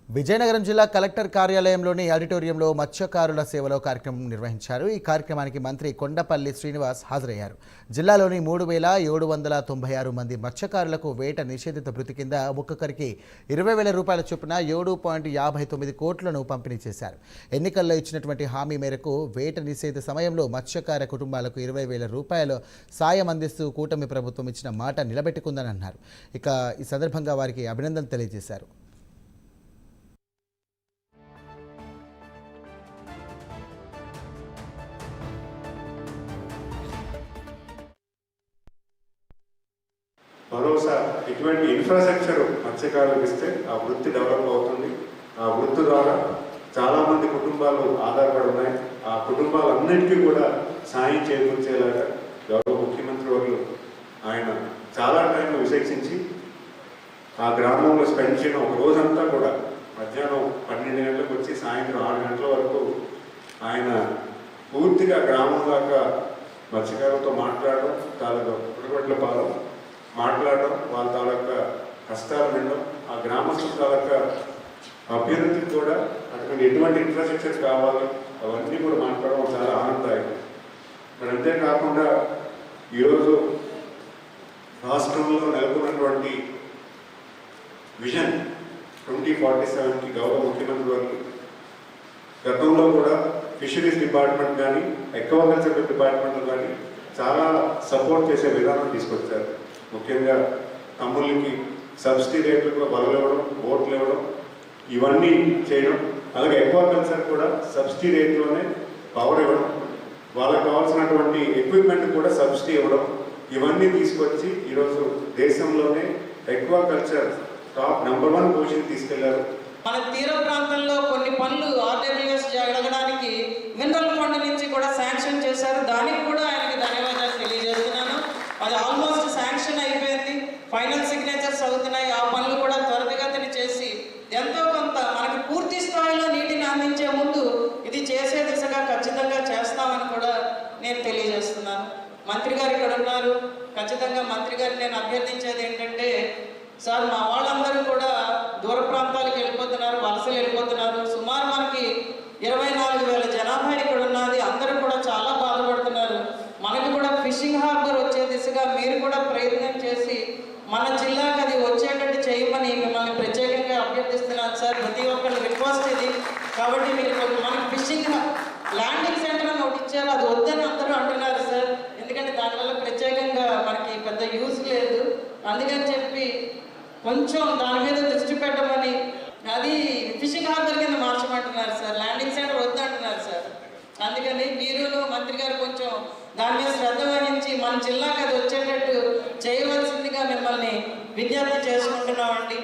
విజయనగరం జిల్లా కలెక్టర్ కార్యాలయంలోని ఆడిటోరియంలో మత్స్యకారుల సేవలో కార్యక్రమం నిర్వహించారు. ఈ కార్యక్రమానికి మంత్రి కొండపల్లి శ్రీనివాస్ హాజరయ్యారు. జిల్లాలోని 3796 మంది మత్స్యకారులకు వేట నిషేధిత భృతి కింద ఒక్కొక్కరికి 20,000 రూపాయల చొప్పున 7.59 కోట్లను పంపిణీ చేశారు. ఎన్నికల్లో ఇచ్చినటువంటి హామీ మేరకు వేట నిషేధ సమయంలో మత్స్యకార కుటుంబాలకు 20,000 రూపాయల సాయం అందిస్తూ కూటమి ప్రభుత్వం ఇచ్చిన మాట నిలబెట్టుకుందని అన్నారు. ఇక ఈ సందర్భంగా వారికి అభినందనలు తెలియజేశారు. భరోసా ఇటువంటి ఇన్ఫ్రాస్ట్రక్చర్ మత్స్యకారులకు ఇస్తే ఆ వృత్తి డెవలప్ అవుతుంది. ఆ వృత్తి ద్వారా చాలామంది కుటుంబాలు ఆధారపడి ఉన్నాయి. ఆ కుటుంబాలన్నింటికీ కూడా సాయం చేకూర్చేలాగా గౌరవ ముఖ్యమంత్రి వారు ఆయన చాలా టైం విశేషించి ఆ గ్రామంలో స్పెండ్ చేయడం ఒక రోజంతా కూడా మధ్యాహ్నం 12 గంటలకు వచ్చి సాయంత్రం 6 గంటల వరకు ఆయన పూర్తిగా గ్రామం దాకా మత్స్యకారులతో మాట్లాడడం, తాలూకా పుట్టుబట్ల పాలు మాట్లాడడం, వాళ్ళ తాలూకా కష్టాలు వినడం, ఆ గ్రామస్తుల తాలూకా అభ్యున్నతికి కూడా అటువంటి ఎటువంటి ఇన్ఫ్రాస్ట్రక్చర్ కావాలి అవన్నీ కూడా మాట్లాడడం చాలా ఆనందదాయకం. మరి అంతేకాకుండా ఈరోజు రాష్ట్రంలో నెలకొన్నటువంటి విజన్ 2047కి గౌరవ ముఖ్యమంత్రి వారికి గతంలో కూడా ఫిషరీస్ డిపార్ట్మెంట్ కానీ అక్వాకల్చర్ డిపార్ట్మెంట్ కానీ చాలా సపోర్ట్ చేసే విధానం తీసుకొచ్చారు. ముఖ్యంగా తమ్ముళ్ళకి సబ్సిడీ రేట్లకు బలలు ఇవ్వడం, బోట్లు ఇవ్వడం, ఇవన్నీ చేయడం, అలాగే అక్వాకల్చర్ కూడా సబ్సిడీ రేట్లోనే పవర్ ఇవ్వడం, వాళ్ళకి కావాల్సినటువంటి ఎక్విప్మెంట్ కూడా సబ్సిడీ ఇవ్వడం, ఇవన్నీ తీసుకొచ్చి ఈరోజు దేశంలోనే అక్వాకల్చర్ టాప్ నెంబర్ 1 పొజిషన్ తీసుకెళ్లారు. మన తీర ప్రాంతంలో కొన్ని పనులు ఆర్డబ్ల్యూఎస్ జరగడానికి మినరల్ ఫండ్ నుంచి కూడా శాంక్షన్ చేశారు. దానికి కూడా ఆయనకి ధన్యవాదాలు తెలియజేస్తున్నాను. అది ఆల్మోస్ట్ శాంక్షన్ అయిపోయింది, ఫైనల్ సిగ్నేచర్స్ అవుతున్నాయి. ఆ పనులు కూడా త్వరితగతిని చేసి ఎంతో కొంత మనకి పూర్తి స్థాయిలో నీటిని అందించే ముందు ఇది చేసే దిశగా ఖచ్చితంగా చేస్తామని కూడా నేను తెలియజేస్తున్నాను. మంత్రి గారు ఇక్కడ ఉన్నారు. ఖచ్చితంగా మంత్రి గారిని నేను అభ్యర్థించేది ఏంటంటే, సార్ మా వాళ్ళందరూ కూడా దూర ప్రాంతాలకు వెళ్ళిపోతున్నారు, వలసలు వెళ్ళిపోతున్నారు. సుమారు మనకి 24,000 జనాభా ఇక్కడ ఉన్నది. అందరూ కూడా చాలా బాధపడుతున్నారు. మనకి కూడా ఫిషింగ్ హార్బర్ వచ్చే దిశగా మీరు కూడా ప్రయత్నం చేసి మన జిల్లాకి అది వచ్చేటట్టు చేయమని మిమ్మల్ని ప్రత్యేకంగా అభ్యర్థిస్తున్నాను సార్. ప్రతి ఒక్కరి రిక్వెస్ట్ ఇది. కాబట్టి మీరు మనకి ఫిషింగ్ ల్యాండింగ్ సెంటర్ అని ఒకటి ఇచ్చారు, అది వద్దని అందరూ అంటున్నారు సార్. ఎందుకంటే దానివల్ల ప్రత్యేకంగా మనకి పెద్ద యూజ్ లేదు. అందుకని చెప్పి కొంచెం దాని మీద దృష్టి పెట్టమని, అది ఫిషింగ్ హార్బర్ కింద మార్చమంటున్నారు సార్. ల్యాండింగ్ సెంటర్ వద్దంటున్నారు సార్. అందుకని మీరు మంత్రి గారు కొంచెం దాని మీద శ్రద్ధ వహించి మన జిల్లాకి అది వచ్చేటట్టు చేయవలసిందిగా మిమ్మల్ని విజ్ఞప్తి చేసుకుంటున్నామండి.